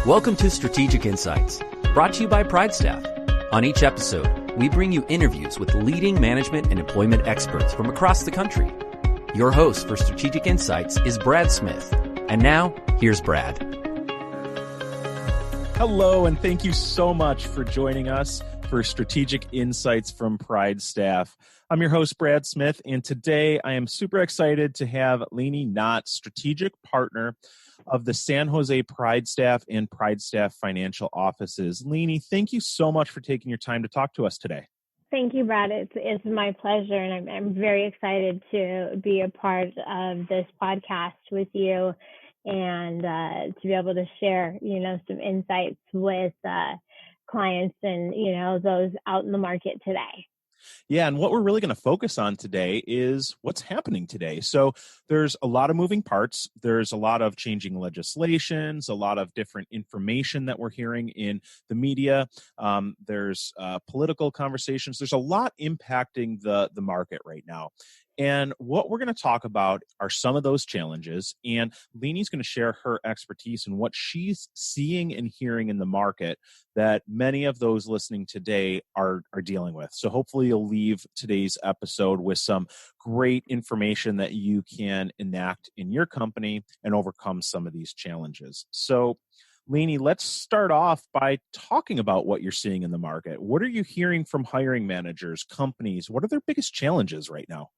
Welcome to Strategic Insights, brought to you by PrideStaff. On each episode, we bring you interviews with leading management and employment experts from across the country. Your host for Strategic Insights is Brad Smith. And now, here's Brad. Hello, and thank you so much for joining us for Strategic Insights from PrideStaff. I'm your host, Brad Smith, and today I am super excited to have Lainey Knott, Strategic Partner of the San Jose PrideStaff and PrideStaff Financial Offices. Lainey, thank you so much for taking your time to talk to us today. Thank you, Brad. It's my pleasure, and I'm very excited to be a part of this podcast with you and to be able to share, some insights with clients and, those out in the market today. Yeah, and what we're really going to focus on today is what's happening today. So there's a lot of moving parts. There's a lot of changing legislations, a lot of different information that we're hearing in the media. There's political conversations. There's a lot impacting the market right now. And what we're going to talk about are some of those challenges. And Lainey's going to share her expertise and what she's seeing and hearing in the market that many of those listening today are dealing with. So hopefully you'll leave today's episode with some great information that you can enact in your company and overcome some of these challenges. So Lainey, let's start off by talking about what you're seeing in the market. What are you hearing from hiring managers, companies? What are their biggest challenges right now?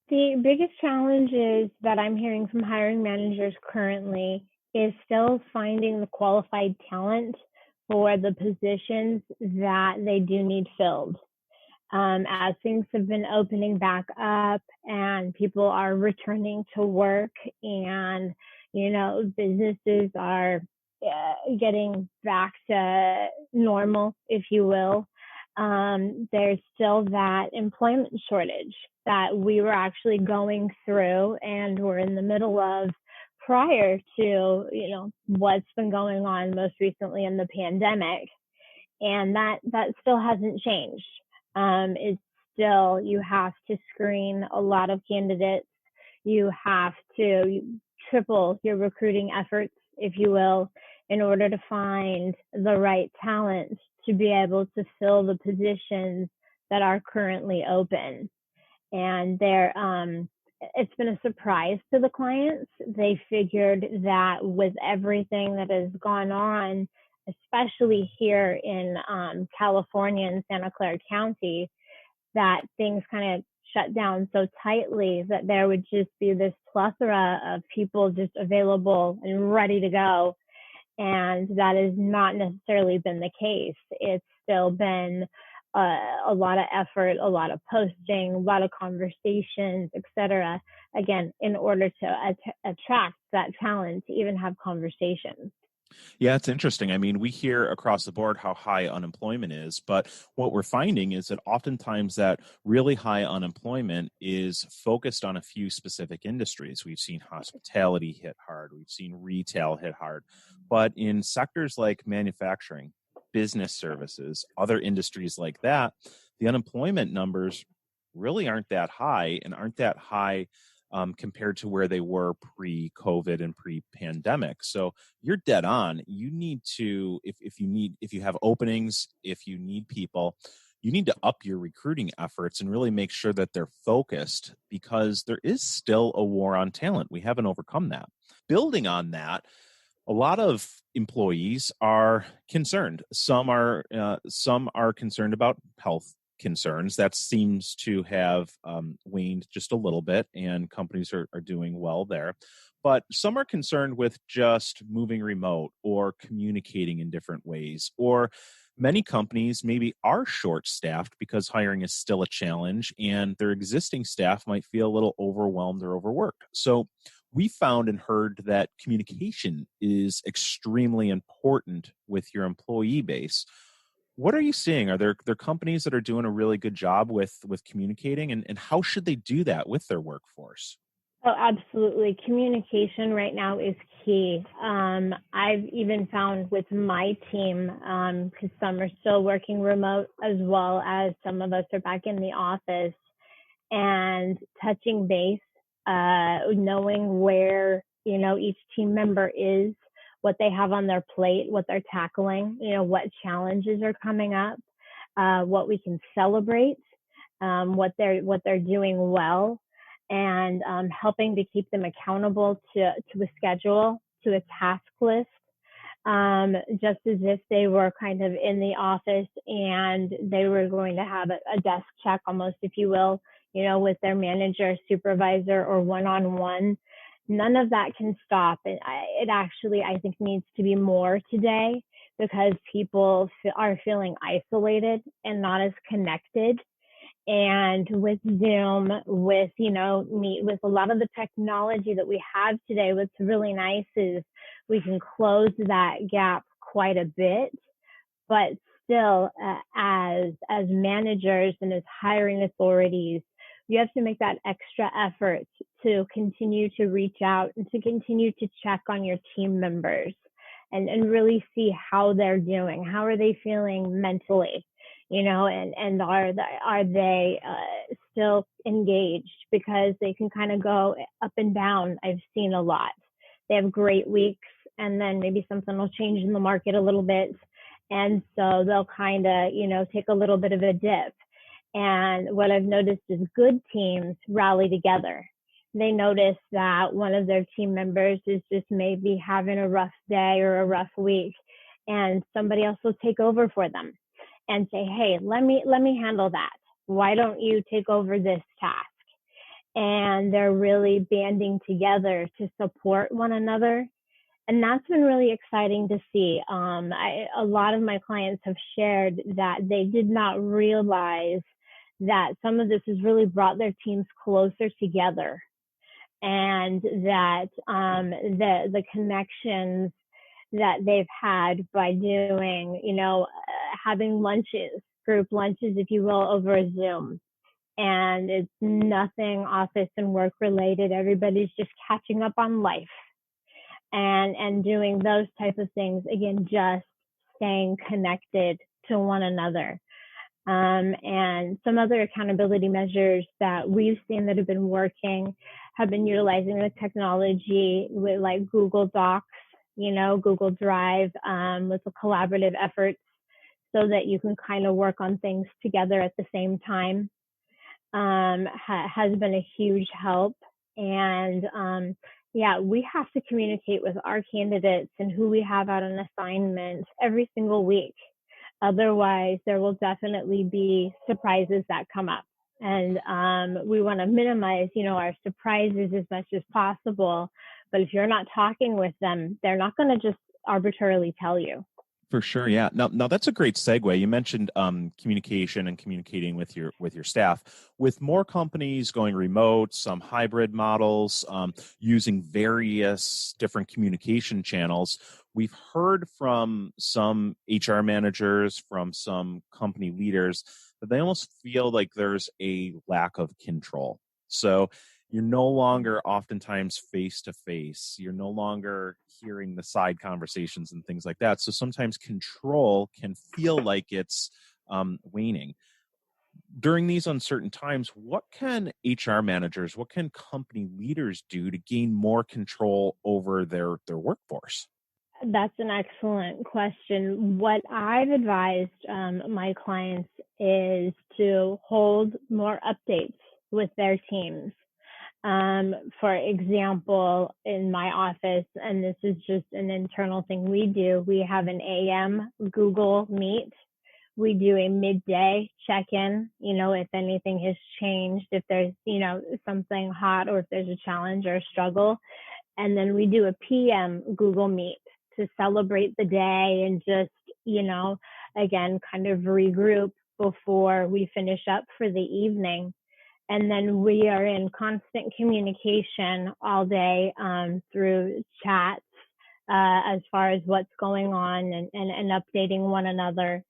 The biggest challenges that I'm hearing from hiring managers currently is still finding the qualified talent for the positions that they do need filled. As things have been opening back up and people are returning to work and, businesses are getting back to normal, if you will, there's still that employment shortage that we were actually going through and we're in the middle of prior to, what's been going on most recently in the pandemic. And that still hasn't changed. It's still, you have to screen a lot of candidates. You have to triple your recruiting efforts, if you will, in order to find the right talent to be able to fill the positions that are currently open. And it's been a surprise to the clients. They figured that with everything that has gone on, especially here in California and Santa Clara County, that things kind of shut down so tightly that there would just be this plethora of people just available and ready to go. And that has not necessarily been the case. It's still been a lot of effort, a lot of posting, a lot of conversations, etc. Again, in order to attract that talent to even have conversations. Yeah, it's interesting. I mean, we hear across the board how high unemployment is, but what we're finding is that oftentimes that really high unemployment is focused on a few specific industries. We've seen hospitality hit hard. We've seen retail hit hard. But in sectors like manufacturing, business services, other industries like that, the unemployment numbers really aren't that high and aren't that high compared to where they were pre-COVID and pre-pandemic. So you're dead on. You need to, if you have openings, if you need people, you need to up your recruiting efforts and really make sure that they're focused because there is still a war on talent. We haven't overcome that. Building on that, a lot of employees are concerned. Some are concerned about health concerns. That seems to have waned just a little bit, and companies are doing well there. But some are concerned with just moving remote or communicating in different ways. Or many companies maybe are short-staffed because hiring is still a challenge, and their existing staff might feel a little overwhelmed or overworked. So we found and heard that communication is extremely important with your employee base. What are you seeing? Are there companies that are doing a really good job with communicating, and how should they do that with their workforce? Oh, absolutely. Communication right now is key. I've even found with my team, because some are still working remote as well as some of us are back in the office, and touching base, knowing where, each team member is, what they have on their plate, what they're tackling, what challenges are coming up, what we can celebrate, what they're doing well, and helping to keep them accountable to a schedule, to a task list, just as if they were kind of in the office and they were going to have a desk check almost, if you will, with their manager, supervisor, or one-on-one. None of that can stop. It actually, I think, needs to be more today because people are feeling isolated and not as connected. And with Zoom, with, Meet, with a lot of the technology that we have today, what's really nice is we can close that gap quite a bit. But still, as managers and as hiring authorities, you have to make that extra effort to continue to reach out and to continue to check on your team members and really see how they're doing. How are they feeling mentally? And are they still engaged? Because they can kind of go up and down. I've seen a lot. They have great weeks, and then maybe something will change in the market a little bit. And so they'll kind of, take a little bit of a dip. And what I've noticed is good teams rally together. They notice that one of their team members is just maybe having a rough day or a rough week, and somebody else will take over for them and say, hey, let me handle that. Why don't you take over this task? And they're really banding together to support one another. And that's been really exciting to see. A lot of my clients have shared that they did not realize that some of this has really brought their teams closer together, and that the connections that they've had by doing, having lunches, group lunches, if you will, over Zoom. And it's nothing office and work related. Everybody's just catching up on life and doing those type of things. Again, just staying connected to one another. And some other accountability measures that we've seen that have been working have been utilizing the technology with like Google Docs, Google Drive, with the collaborative efforts so that you can kind of work on things together at the same time, has been a huge help. And we have to communicate with our candidates and who we have out on assignment every single week. Otherwise, there will definitely be surprises that come up. And we want to minimize, our surprises as much as possible. But if you're not talking with them, they're not going to just arbitrarily tell you. For sure, yeah. Now that's a great segue. You mentioned communication and communicating with your staff. With more companies going remote, some hybrid models, using various different communication channels, we've heard from some HR managers, from some company leaders, that they almost feel like there's a lack of control. So you're no longer oftentimes face to face. You're no longer hearing the side conversations and things like that. So sometimes control can feel like it's waning. During these uncertain times, what can HR managers, what can company leaders do to gain more control over their workforce? That's an excellent question. What I've advised my clients is to hold more updates with their teams. For example, in my office, and this is just an internal thing we do, we have an AM Google Meet. We do a midday check-in, if anything has changed, if there's, something hot or if there's a challenge or a struggle. And then we do a PM Google Meet to celebrate the day and just, again, kind of regroup before we finish up for the evening. And then we are in constant communication all day through chats as far as what's going on and updating one another,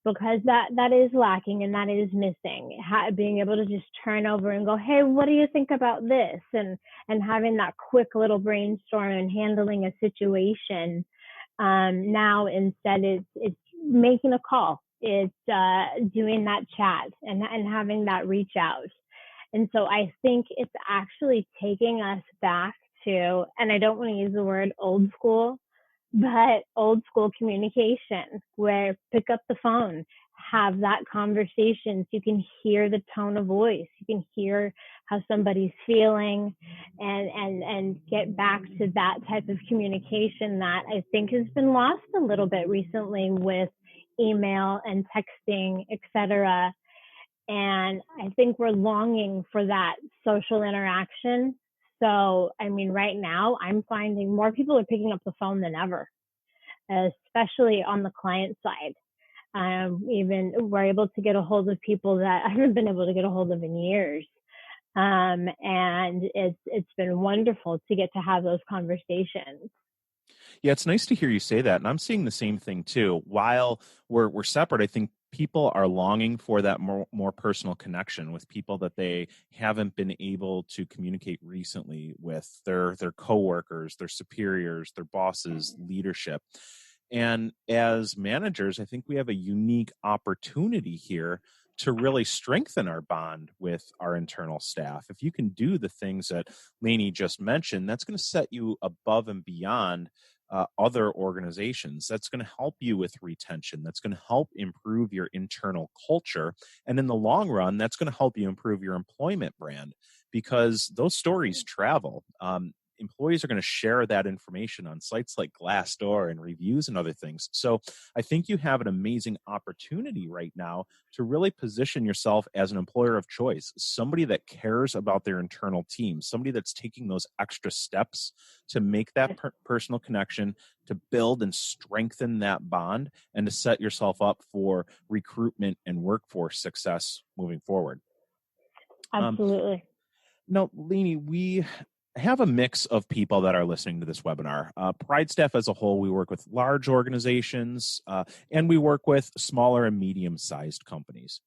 because that is lacking and that is missing. Being able to just turn over and go, hey, what do you think about this? And having that quick little brainstorm and handling a situation. Now instead it's making a call. It's doing that chat and having that reach out. And so I think it's actually taking us back to, and I don't want to use the word old school, but old school communication where pick up the phone, have that conversation so you can hear the tone of voice, you can hear how somebody's feeling, and get back to that type of communication that I think has been lost a little bit recently with email and texting, etc. And I think we're longing for that social interaction. So, I mean, right now I'm finding more people are picking up the phone than ever, especially on the client side. Even we're able to get a hold of people that I haven't been able to get a hold of in years. And it's been wonderful to get to have those conversations. Yeah, it's nice to hear you say that. And I'm seeing the same thing too. While we're separate, I think people are longing for that more personal connection with people that they haven't been able to communicate recently with their coworkers, their superiors, their bosses, leadership. And as managers, I think we have a unique opportunity here to really strengthen our bond with our internal staff. If you can do the things that Lainey just mentioned, that's going to set you above and beyond other organizations. That's going to help you with retention. That's going to help improve your internal culture. And in the long run, that's going to help you improve your employment brand, because those stories travel. Employees are going to share that information on sites like Glassdoor and reviews and other things. So I think you have an amazing opportunity right now to really position yourself as an employer of choice, somebody that cares about their internal team, somebody that's taking those extra steps to make that personal connection, to build and strengthen that bond, and to set yourself up for recruitment and workforce success moving forward. Absolutely. Now, Lainey, we have a mix of people that are listening to this webinar. PrideStaff as a whole, we work with large organizations and we work with smaller and medium-sized companies.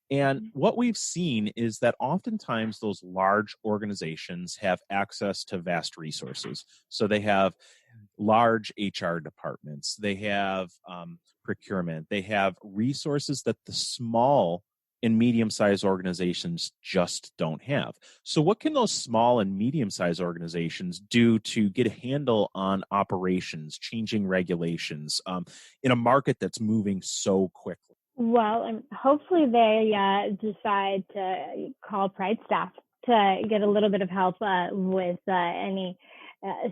And what we've seen is that oftentimes those large organizations have access to vast resources. So they have large HR departments, they have procurement, they have resources that the small and medium-sized organizations just don't have. So what can those small and medium-sized organizations do to get a handle on operations, changing regulations in a market that's moving so quickly? Well, hopefully they decide to call PrideStaff to get a little bit of help with any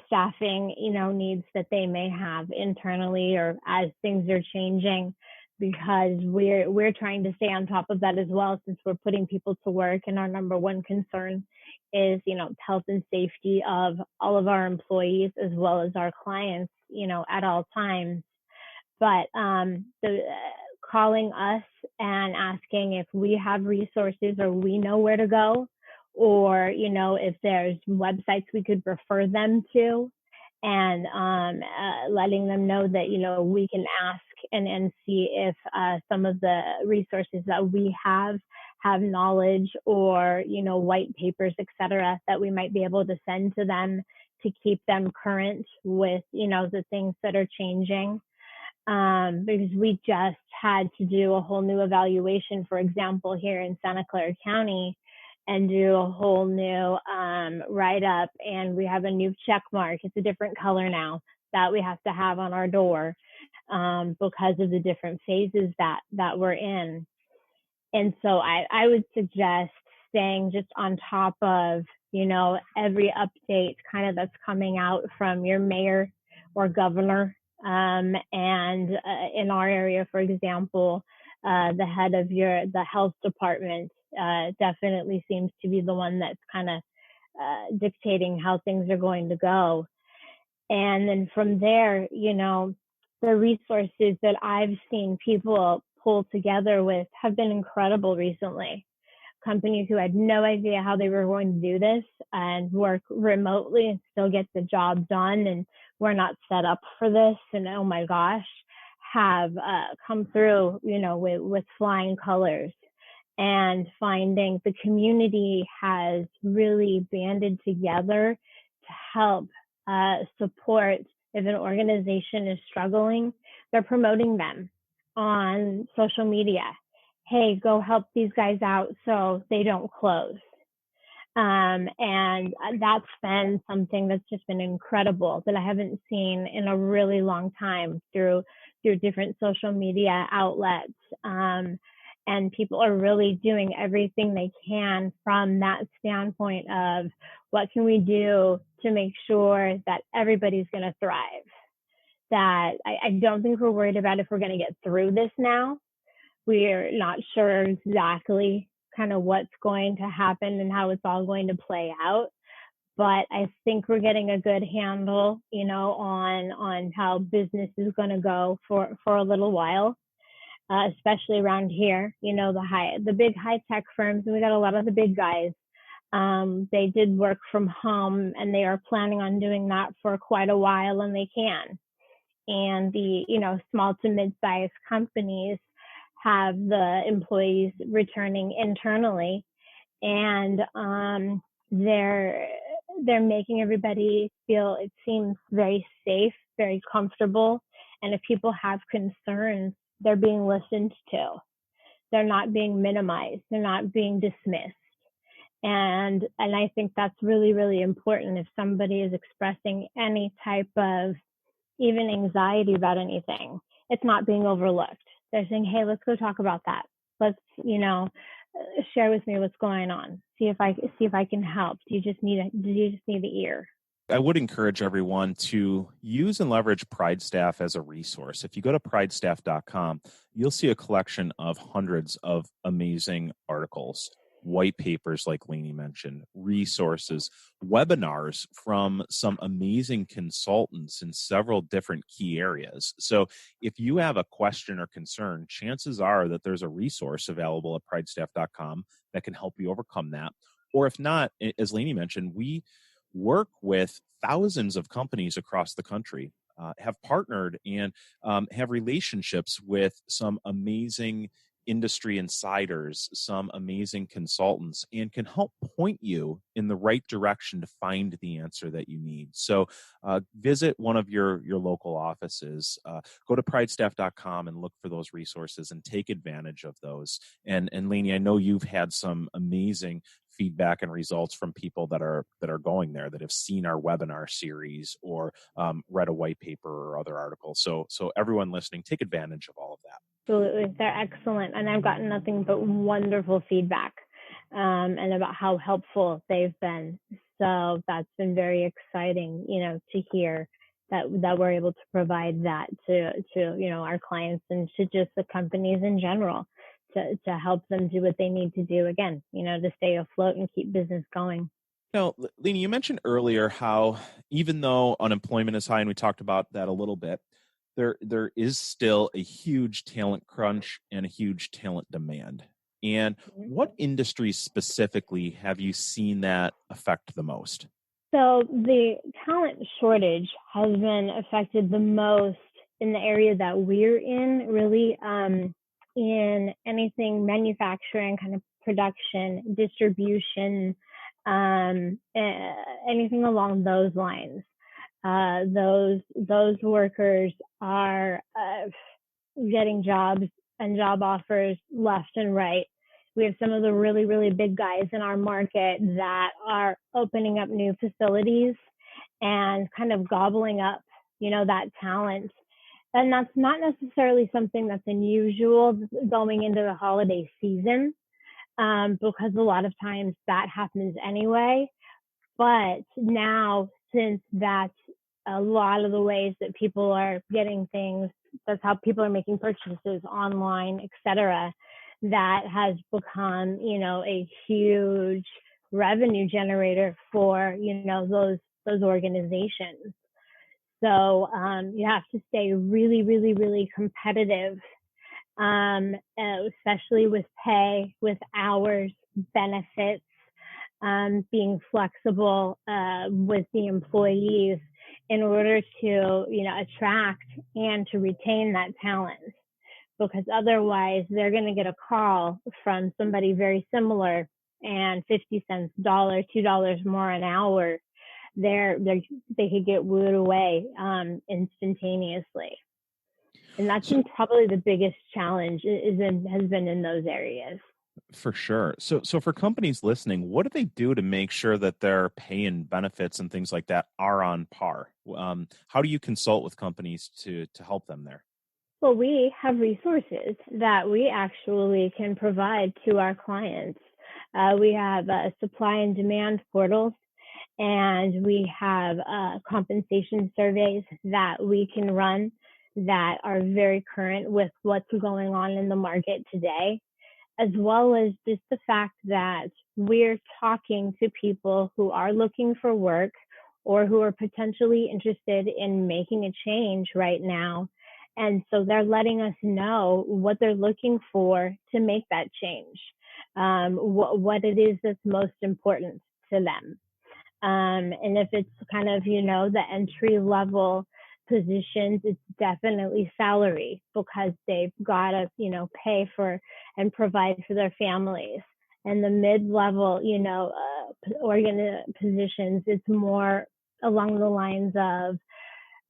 staffing, needs that they may have internally or as things are changing, because we're trying to stay on top of that as well, since we're putting people to work, and our number one concern is health and safety of all of our employees as well as our clients at all times. But calling us and asking if we have resources or we know where to go, or if there's websites we could refer them to, and letting them know that we can ask and see if some of the resources that we have knowledge or white papers, etc., that we might be able to send to them to keep them current with the things that are changing. Because we just had to do a whole new evaluation, for example, here in Santa Clara County, and do a whole new write-up, and we have a new check mark. It's a different color now that we have to have on our door because of the different phases that we're in. And so I would suggest staying just on top of, every update kind of that's coming out from your mayor or governor. And in our area, for example, the head of the health department definitely seems to be the one that's kind of dictating how things are going to go. And then from there, the resources that I've seen people pull together with have been incredible recently. Companies who had no idea how they were going to do this and work remotely and still get the job done, and we're not set up for this, and oh my gosh, have come through, with flying colors. And finding the community has really banded together to help support. If an organization is struggling, they're promoting them on social media. Hey, go help these guys out so they don't close. And that's been something that's just been incredible that I haven't seen in a really long time through different social media outlets. And people are really doing everything they can from that standpoint of what can we do to make sure that everybody's going to thrive. That I don't think we're worried about if we're going to get through this now. We're not sure exactly kind of what's going to happen and how it's all going to play out. But I think we're getting a good handle, on how business is going to go for a little while, especially around here. The big high tech firms, and we got a lot of the big guys. They did work from home, and they are planning on doing that for quite a while, and they can. And the small to mid-sized companies have the employees returning internally, and they're making everybody feel, it seems, very safe, very comfortable. And if people have concerns, they're being listened to. They're not being minimized. They're not being dismissed. And I think that's really, really important. If somebody is expressing any type of even anxiety about anything, it's not being overlooked. They're saying, hey, let's go talk about that. Let's, share with me what's going on. See if I can help. Do you just need the ear? I would encourage everyone to use and leverage PrideStaff as a resource. If you go to PrideStaff.com, you'll see a collection of hundreds of amazing articles, white papers like Lainey mentioned, resources, webinars from some amazing consultants in several different key areas. So if you have a question or concern, chances are that there's a resource available at PrideStaff.com that can help you overcome that. Or if not, as Lainey mentioned, we work with thousands of companies across the country, have partnered and have relationships with some amazing industry insiders, some amazing consultants, and can help point you in the right direction to find the answer that you need. So visit one of your local offices, go to pridestaff.com and look for those resources and take advantage of those. And Lainey, I know you've had some amazing feedback and results from people that are going there, that have seen our webinar series or read a white paper or other articles. So everyone listening, take advantage of all of that. Absolutely. They're excellent. And I've gotten nothing but wonderful feedback and about how helpful they've been. So that's been very exciting, to hear that we're able to provide that to our clients and to just the companies in general to help them do what they need to do, again, to stay afloat and keep business going. Now, Lainey, you mentioned earlier how even though unemployment is high, and we talked about that a little bit, there is still a huge talent crunch and a huge talent demand. And what industries specifically have you seen that affect the most? So the talent shortage has been affected the most in the area that we're in, really, in anything manufacturing, kind of production, distribution, anything along those lines. Those workers are getting jobs and job offers left and right. We have some of the really, really big guys in our market that are opening up new facilities and kind of gobbling up, that talent. And that's not necessarily something that's unusual going into the holiday season, because a lot of times that happens anyway. But now, since that's a lot of the ways that people are getting things, that's how people are making purchases online, etc., that has become, a huge revenue generator for, those organizations. So you have to stay really, really, really competitive, especially with pay, with hours, benefits, being flexible with the employees in order to, attract and to retain that talent. Because otherwise they're going to get a call from somebody very similar, and 50 cents, $2 more an hour, they could get wooed away instantaneously. And that's been probably the biggest challenge has been in those areas. For sure. So for companies listening, what do they do to make sure that their pay and benefits and things like that are on par? How do you consult with companies to help them there? Well, we have resources that we actually can provide to our clients. We have supply and demand portals, and we have compensation surveys that we can run that are very current with what's going on in the market today, as well as just the fact that we're talking to people who are looking for work or who are potentially interested in making a change right now. And so they're letting us know what they're looking for to make that change, what it is that's most important to them. And if it's kind of, the entry level positions, it's definitely salary because they've got to, pay for and provide for their families. And the mid-level, positions, it's more along the lines of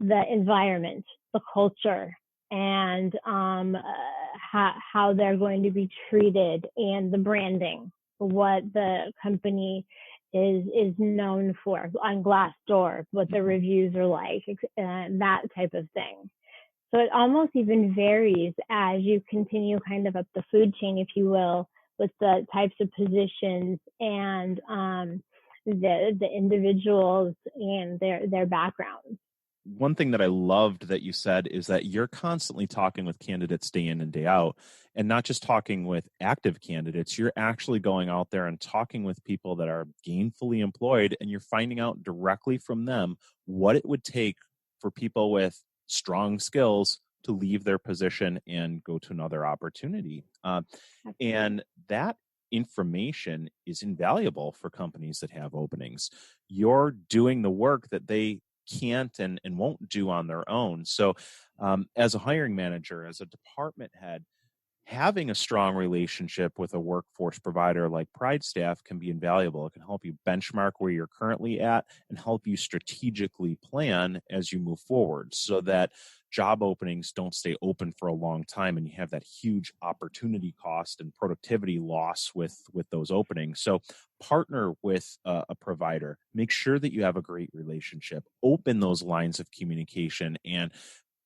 the environment, the culture, and how they're going to be treated, and the branding, what the company is known for on Glassdoor, what the reviews are like, that type of thing. So it almost even varies as you continue kind of up the food chain, if you will, with the types of positions and the individuals and their backgrounds. One thing that I loved that you said is that you're constantly talking with candidates day in and day out, and not just talking with active candidates. You're actually going out there and talking with people that are gainfully employed, and you're finding out directly from them what it would take for people with strong skills to leave their position and go to another opportunity. And that information is invaluable for companies that have openings. You're doing the work that they can't and won't do on their own. So as a hiring manager, as a department head, having a strong relationship with a workforce provider like PrideStaff can be invaluable. It can help you benchmark where you're currently at and help you strategically plan as you move forward so that job openings don't stay open for a long time and you have that huge opportunity cost and productivity loss with those openings. So partner with a provider, make sure that you have a great relationship, open those lines of communication, and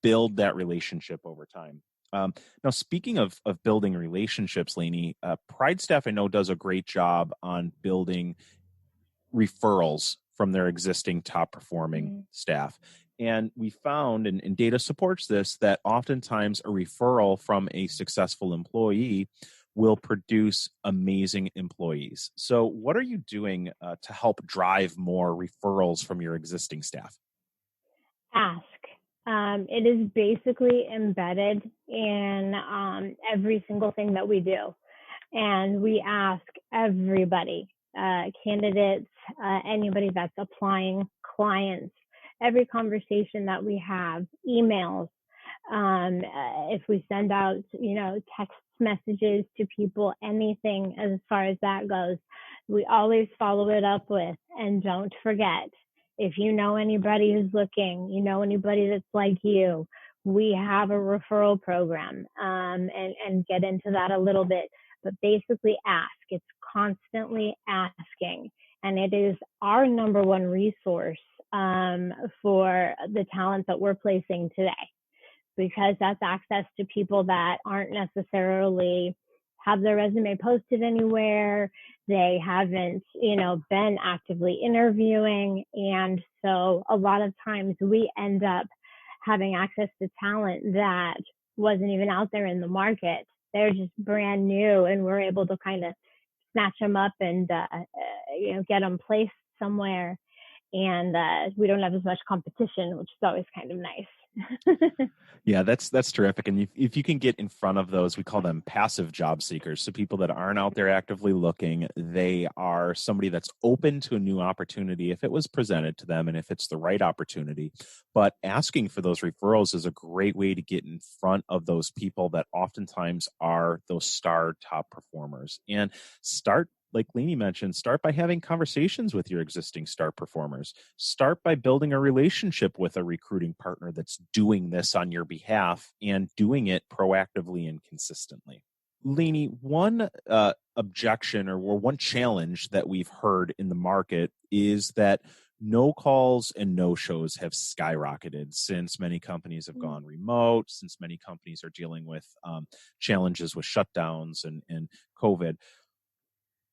build that relationship over time. Now, speaking of building relationships, Lainey, PrideStaff I know does a great job on building referrals from their existing top performing staff. And we found, and data supports this, that oftentimes a referral from a successful employee will produce amazing employees. So what are you doing to help drive more referrals from your existing staff? Ask. It is basically embedded in every single thing that we do. And we ask everybody, candidates, anybody that's applying, clients, every conversation that we have, emails, if we send out, text messages to people, anything as far as that goes, we always follow it up with, and don't forget, if you know anybody who's looking, anybody that's like you, we have a referral program, and get into that a little bit. But basically ask. It's constantly asking. And it is our number one resource for the talent that we're placing today, because that's access to people that aren't necessarily have their resume posted anywhere. They haven't, been actively interviewing. And so a lot of times we end up having access to talent that wasn't even out there in the market. They're just brand new, and we're able to kind of snatch them up and, get them placed somewhere. And we don't have as much competition, which is always kind of nice. Yeah, that's terrific. And if you can get in front of those, we call them passive job seekers. So people that aren't out there actively looking, they are somebody that's open to a new opportunity if it was presented to them and if it's the right opportunity. But asking for those referrals is a great way to get in front of those people that oftentimes are those star top performers. And start, like Lainey mentioned, start by having conversations with your existing star performers. Start by building a relationship with a recruiting partner that's doing this on your behalf and doing it proactively and consistently. Lainey, one objection or one challenge that we've heard in the market is that no calls and no shows have skyrocketed since many companies have gone remote, since many companies are dealing with challenges with shutdowns and COVID.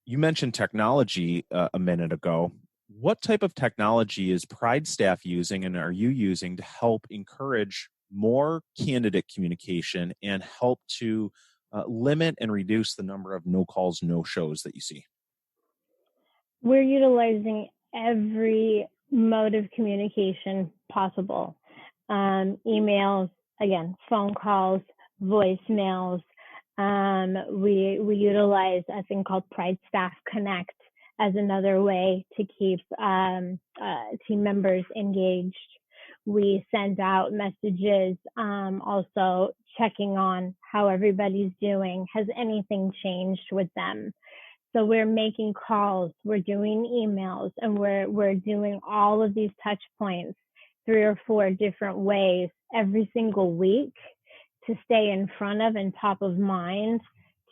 You mentioned technology a minute ago. What type of technology is PrideStaff using and are you using to help encourage more candidate communication and help to limit and reduce the number of no calls, no shows that you see? We're utilizing every mode of communication possible. Emails, again, phone calls, voicemails. We utilize a thing called PrideStaff Connect as another way to keep team members engaged. We send out messages, also checking on how everybody's doing. Has anything changed with them? So we're making calls, we're doing emails, and we're doing all of these touch points 3 or 4 different ways every single week to stay in front of and top of mind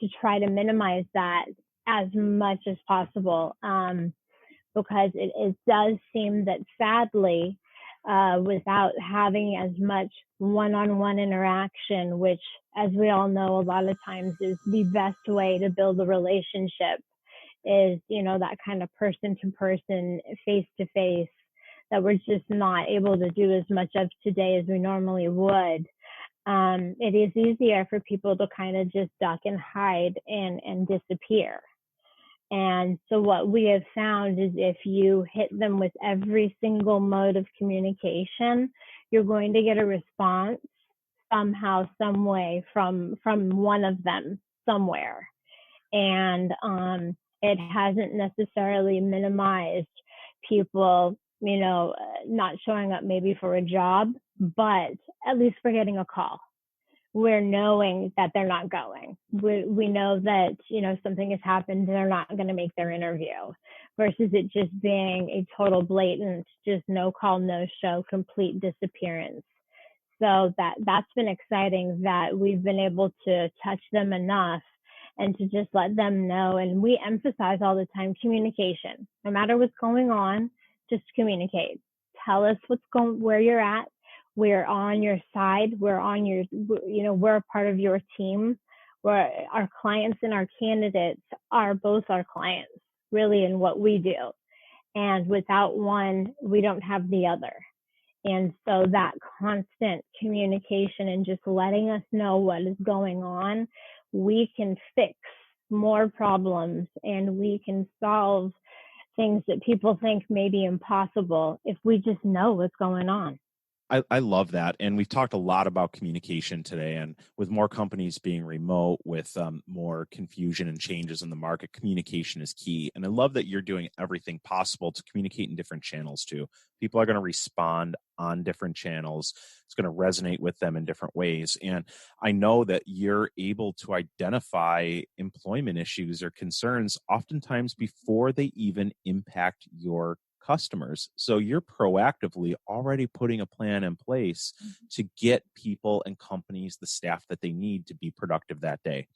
to try to minimize that as much as possible. Because it does seem that sadly, without having as much one-on-one interaction, which, as we all know, a lot of times is the best way to build a relationship, is, that kind of person-to-person, face-to-face, that we're just not able to do as much of today as we normally would. It is easier for people to kind of just duck and hide and disappear. And so what we have found is if you hit them with every single mode of communication, you're going to get a response somehow, some way from one of them somewhere. And it hasn't necessarily minimized people, not showing up maybe for a job, but at least for getting a call. We're knowing that they're not going. We know that, something has happened, they're not going to make their interview, versus it just being a total blatant, just no call, no show, complete disappearance. So that's been exciting that we've been able to touch them enough and to just let them know. And we emphasize all the time communication. No matter what's going on, just communicate. Tell us where you're at. We're on your side. We're a part of your team. Our clients and our candidates are both our clients, really, in what we do. And without one, we don't have the other. And so that constant communication and just letting us know what is going on, we can fix more problems and we can solve things that people think may be impossible if we just know what's going on. I love that. And we've talked a lot about communication today, and with more companies being remote, with more confusion and changes in the market, communication is key. And I love that you're doing everything possible to communicate in different channels too. People are going to respond on different channels. It's going to resonate with them in different ways. And I know that you're able to identify employment issues or concerns oftentimes before they even impact your customers. So you're proactively already putting a plan in place to get people and companies the staff that they need to be productive that day.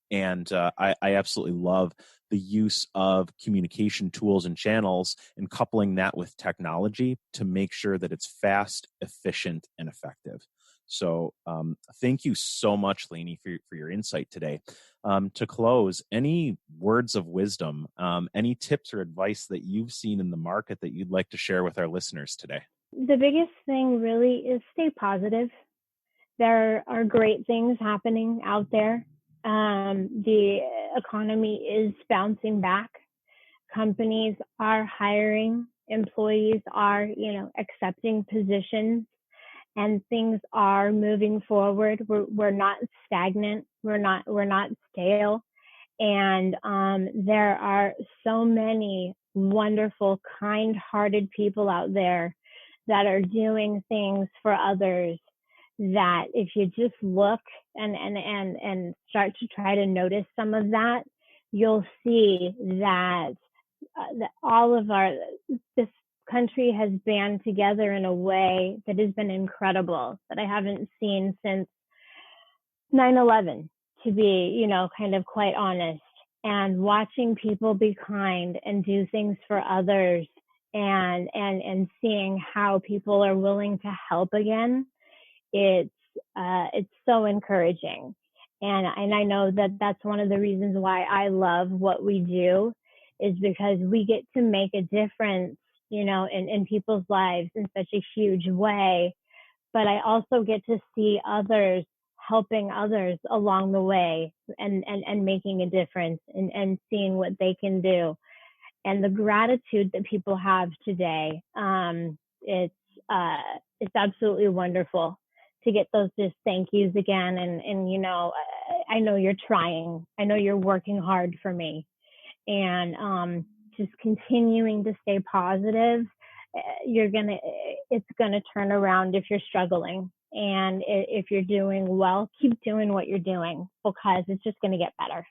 And I absolutely love the use of communication tools and channels and coupling that with technology to make sure that it's fast, efficient, and effective. So thank you so much, Lainey, for your insight today. To close, any words of wisdom, any tips or advice that you've seen in the market that you'd like to share with our listeners today? The biggest thing really is stay positive. There are great things happening out there. The economy is bouncing back. Companies are hiring. Employees are, accepting positions. And things are moving forward. We're not stagnant. We're not stale. And there are so many wonderful, kind-hearted people out there that are doing things for others, that if you just look and start to try to notice some of that, you'll see that all of this country has band together in a way that has been incredible, that I haven't seen since 9/11 to be, kind of quite honest, and watching people be kind and do things for others, and seeing how people are willing to help again, it's so encouraging. And I know that that's one of the reasons why I love what we do, is because we get to make a difference, in people's lives in such a huge way. But I also get to see others helping others along the way, and making a difference, and seeing what they can do. And the gratitude that people have today, it's absolutely wonderful to get those just thank yous again. And I know you're trying. I know you're working hard for me. And just continuing to stay positive, it's gonna turn around if you're struggling. And if you're doing well, keep doing what you're doing, because it's just gonna get better.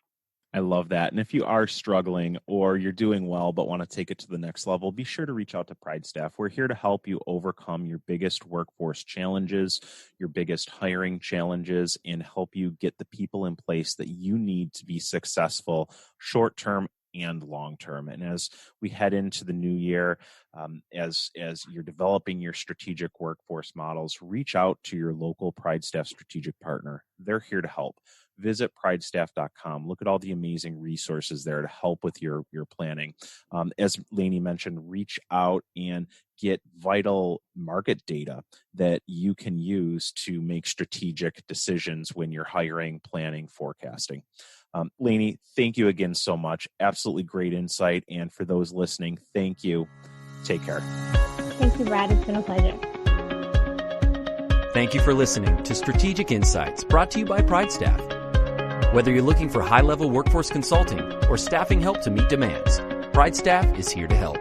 I love that. And if you are struggling or you're doing well but want to take it to the next level, be sure to reach out to PrideStaff. We're here to help you overcome your biggest workforce challenges, your biggest hiring challenges, and help you get the people in place that you need to be successful short-term and long-term. And as we head into the new year, as you're developing your strategic workforce models, reach out to your local PrideStaff strategic partner. They're here to help. Visit PrideStaff.com. Look at all the amazing resources there to help with your planning. As Lainey mentioned, reach out and get vital market data that you can use to make strategic decisions when you're hiring, planning, forecasting. Lainey, thank you again so much. Absolutely great insight. And for those listening, thank you. Take care. Thank you, Brad. It's been a pleasure. Thank you for listening to Strategic Insights, brought to you by PrideStaff. Whether you're looking for high-level workforce consulting or staffing help to meet demands, PrideStaff is here to help.